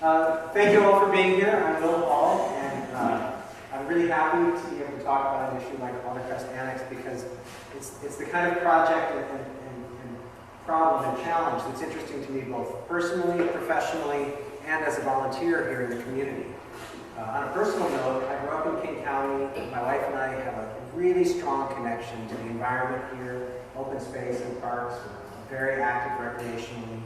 Thank you all for being here. I'm Will Hall, and I'm really happy to be able to talk about an issue like Aldercrest Annex because it's the kind of project and problem and challenge that's interesting to me both personally, professionally, and as a volunteer here in the community. On a personal note, I grew up in King County. My wife and I have a really strong connection to the environment here, open space and parks, very active recreationally.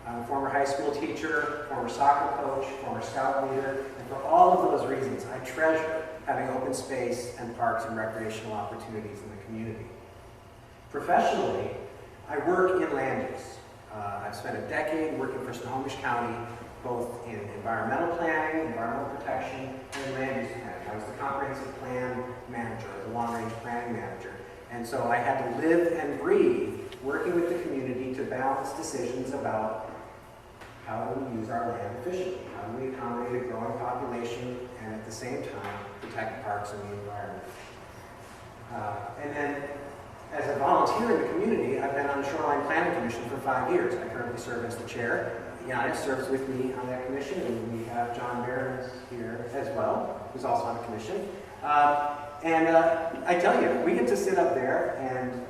I'm a former high school teacher, former soccer coach, former scout leader, and for all of those reasons, I treasure having open space and parks and recreational opportunities in the community. Professionally, I work in land use. I've spent a decade working for Snohomish County, both in environmental planning, environmental protection, and land use planning. I was the comprehensive plan manager, the long-range planning manager. And so I had to live and breathe working with the community to balance decisions about how do we use our land efficiently? How do we accommodate a growing population and at the same time protect parks and the environment? And then as a volunteer in the community, I've been on the Shoreline Planning Commission for 5 years. I currently serve as the chair. Yannick serves with me on that commission, and we have John Barron's here as well, who's also on the commission. I tell you, we get to sit up there and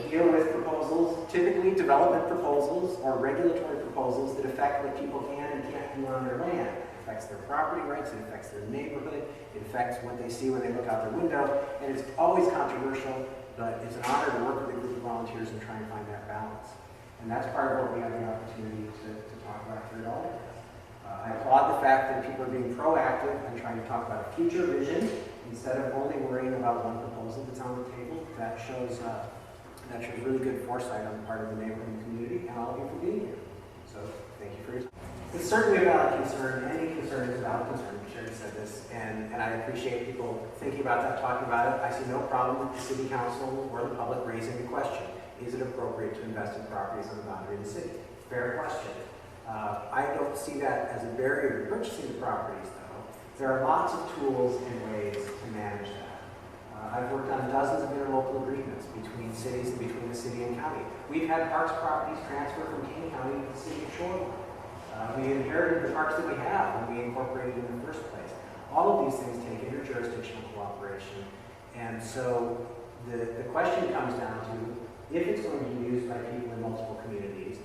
deal with proposals, typically development proposals or regulatory proposals that affect what people can and can't do on their land. It affects their property rights, it affects their neighborhood, it affects what they see when they look out their window, and it's always controversial, but it's an honor to work with a group of volunteers and try and find that balance. And that's part of what we have the opportunity to talk about here at Aldercrest. I applaud the fact that people are being proactive and trying to talk about a future vision instead of only worrying about one proposal that's on the table. That shows really good foresight on the part of the neighborhood and community, and all of you for being here. So thank you for your time. It's certainly a valid concern. Any concern is a valid concern. Sherry said this, and I appreciate people thinking about that, talking about it. I see no problem with the city council or the public raising the question. Is it appropriate to invest in properties on the boundary of the city? Fair question. I don't see that as a barrier to purchasing the properties, though. There are lots of tools and ways to manage that. I've worked on dozens of interlocal agreements between cities and between the city and county. We've had parks properties transfer from King County to the city of Shoreline. We inherited the parks that we have when we incorporated in the first place. All of these things take interjurisdictional cooperation. And so the question comes down to, if it's going to be used by people in multiple communities,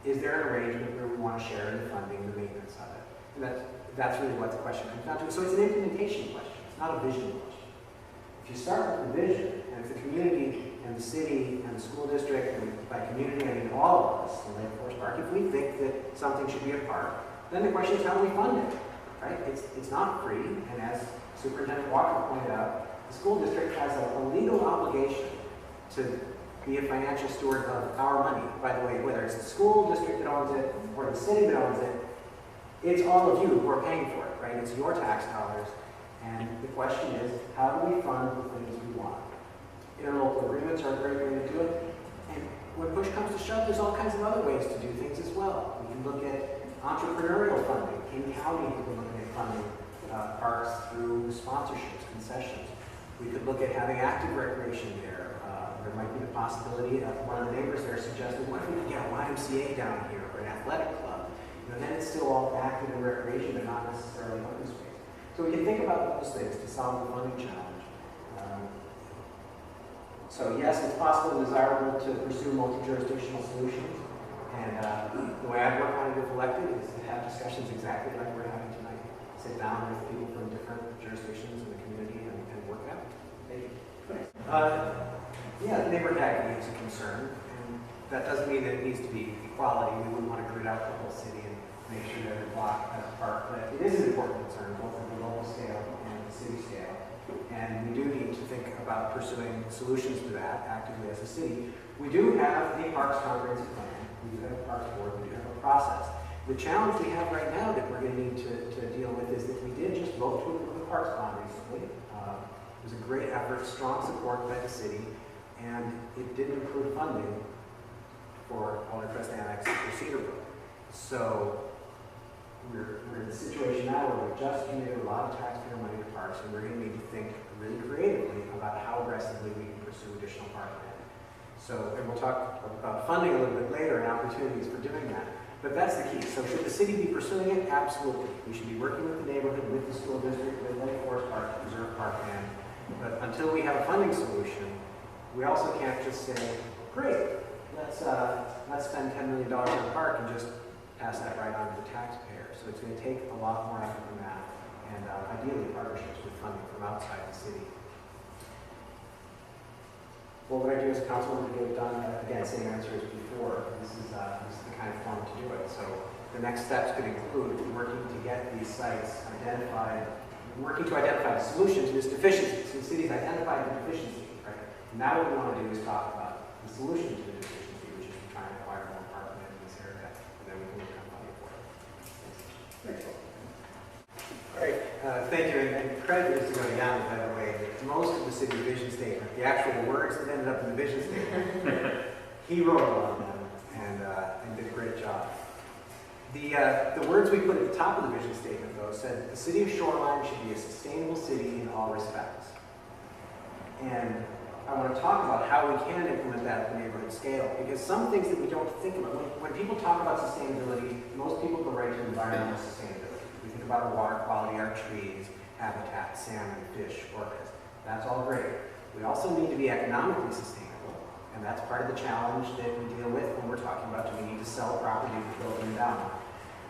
is there an arrangement where we want to share in the funding and the maintenance of it? And that's really what the question comes down to. So it's an implementation question. It's not a vision question. If you start with the vision, and if the community and the city and the school district, and by community I mean all of us in Lake Forest Park, if we think that something should be a park, then the question is how do we fund it? Right? It's not free, and as Superintendent Walker pointed out, the school district has a legal obligation to be a financial steward of our money. By the way, whether it's the school district that owns it or the city that owns it, it's all of you who are paying for it, right? It's your tax dollars. And the question is, how do we fund the things we want? Interlocal agreements are a great way to do it. And when push comes to shove, there's all kinds of other ways to do things as well. We can look at entrepreneurial funding. King County has been looking at funding parks through sponsorships, concessions. We could look at having active recreation there. There might be the possibility of one of the neighbors there suggesting, what if we could get a YMCA down here or an athletic club? Then it's still all active in recreation, but not necessarily open space. So we can think about those things to solve the funding challenge. So yes, it's possible and desirable to pursue multi-jurisdictional solutions. And the way I work on it if elected is to have discussions exactly like we're having tonight. Sit down with people from different jurisdictions in the community and work it out. Thank you. Yeah, the neighborhood equity is a concern, and that doesn't mean that it needs to be equality. We wouldn't want to grid out the whole city and make sure that every block has a park, but it is an important concern, both at the local scale and the city scale. And we do need to think about pursuing solutions to that actively as a city. We do have a Parks Comprehensive Plan, we do have a Parks Board, we do have a process. The challenge we have right now that we're going to need to deal with is that we did just vote to approve the Parks Bond recently. It was a great effort, strong support by the city, and it didn't include funding for Aldercrest Annex or Cedarbrook. So we're in a situation now where we've just committed a lot of taxpayer money to parks, and we're going to need to think really creatively about how aggressively we can pursue additional park land. So, and we'll talk about funding a little bit later and opportunities for doing that. But that's the key. So should the city be pursuing it? Absolutely. We should be working with the neighborhood, with the school district, with Lake Forest Park to preserve parkland. But until we have a funding solution, we also can't just say, great, let's spend $10 million on a park and just pass that right on to the taxpayer. So it's going to take a lot more effort than that, and ideally partnerships with funding from outside the city. What would I do as a councilman to get it done? Again, same answer as before. This is the kind of forum to do it. So the next steps could include working to get these sites identified, working to identify the solution to this deficiency. So the city's identified the deficiency, right? Now what we want to do is talk about the solution to the deficiency, which is to try and acquire more parkland in this area, and then we can look at money for it. Thanks. All right, thank you, and credit is to go down, by the way. Most of the city vision statement, the actual words that ended up in the vision statement, he wrote on them and did a great job. The words we put at the top of the vision statement, though, said the city of Shoreline should be a sustainable city in all respects. And I want to talk about how we can implement that at the neighborhood scale, because some things that we don't think about, when people talk about sustainability, most people go right to environmental sustainability. We think about our water quality, our trees, habitat, salmon, fish, orcas. That's all great. We also need to be economically sustainable, and that's part of the challenge that we deal with when we're talking about, do we need to sell property to build them down?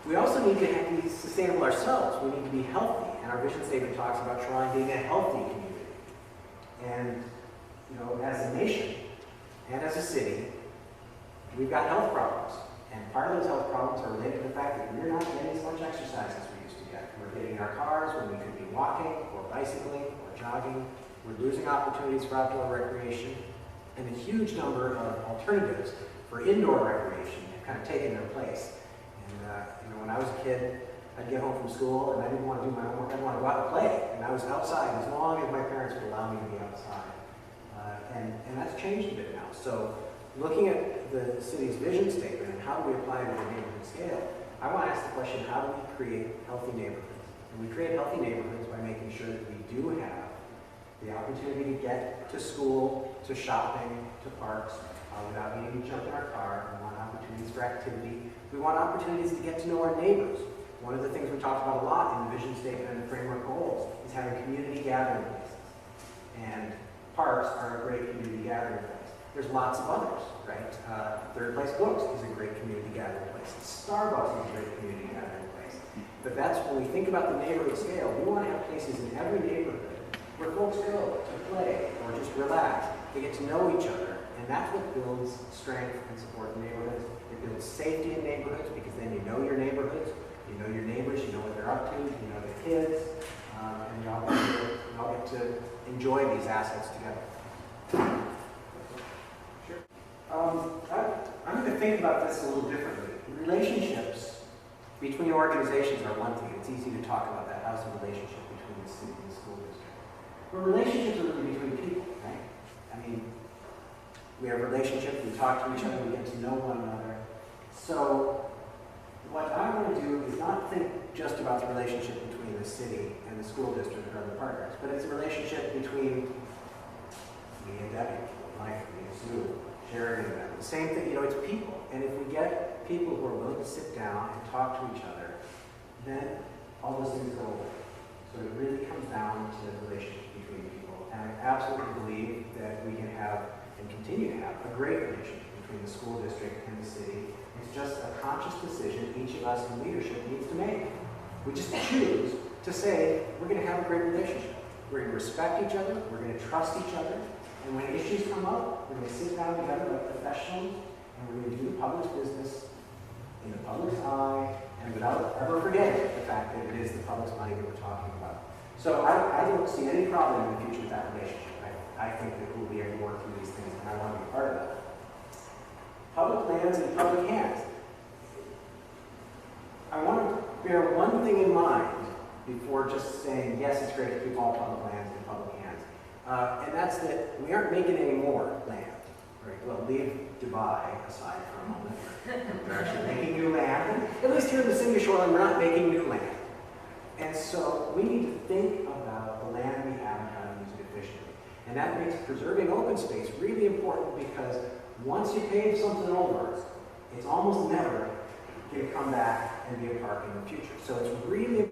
We also need to be sustainable ourselves. We need to be healthy, and our vision statement talks about Shoreline being a healthy community. And you know, as a nation and as a city, we've got health problems. And part of those health problems are related to the fact that we're not getting as much exercise as we used to get. We're getting in our cars when we could be walking or bicycling or jogging. We're losing opportunities for outdoor recreation. And a huge number of alternatives for indoor recreation have kind of taken their place. And you know, when I was a kid, I'd get home from school and I didn't want to do my homework. I wanted to go out and play. And I was outside as long as my parents would allow me to be outside. And that's changed a bit now. So looking at the city's vision statement and how do we apply it at a neighborhood scale, I want to ask the question, how do we create healthy neighborhoods? And we create healthy neighborhoods by making sure that we do have the opportunity to get to school, to shopping, to parks, without needing to jump in our car. We want opportunities for activity. We want opportunities to get to know our neighbors. One of the things we talked about a lot in the vision statement and the framework goals is having community gathering places. And parks are a great community gathering place. There's lots of others, right? Third Place Books is a great community gathering place. Starbucks is a great community gathering place. But that's when we think about the neighborhood scale, we want to have places in every neighborhood where folks go to play or just relax, to get to know each other. And that's what builds strength and support in neighborhoods. It builds safety in neighborhoods because then you know your neighborhoods, you know your neighbors, you know what they're up to, you know the kids, and you all get to enjoy these assets together. Sure. I'm going to think about this a little differently. Relationships between organizations are one thing. It's easy to talk about that. How's the relationship between the city and the school district? But relationships are really between people, right? I mean, we have relationships, we talk to each other, we get to know one another. So what I want to do is not think just about the relationship between the city and the school district or other partners, but it's a relationship between me and Debbie, Mike, me and Sue, Sharon and them. The same thing, you know, it's people. And if we get people who are willing to sit down and talk to each other, then all those things go away. So it really comes down to the relationship between people. And I absolutely believe that we can have and continue to have a great relationship between the school district and the city. It's just a conscious decision each of us in leadership needs to make. We just choose to say, we're going to have a great relationship. We're going to respect each other. We're going to trust each other. And when issues come up, we're going to sit down together like professionals, and we're going to do the public's business in the public's eye, and without ever forgetting the fact that it is the public's money that we're talking about. So I don't see any problem in the future with that relationship. I think that we'll be able to work through these things, and I want to be part of that. Public lands and public hands. I want to bear one thing in mind before just saying, yes, it's great to keep all public lands in public hands. And that's that we aren't making any more land. Right? Well, leave Dubai aside for a moment. We're actually making new land. At least here in the city of Shoreline, we're not making new land. And so we need to think about the land we have and how to use it efficiently. And that makes preserving open space really important because once you pave something over, it's almost never can come back and be a park in the future. So it's really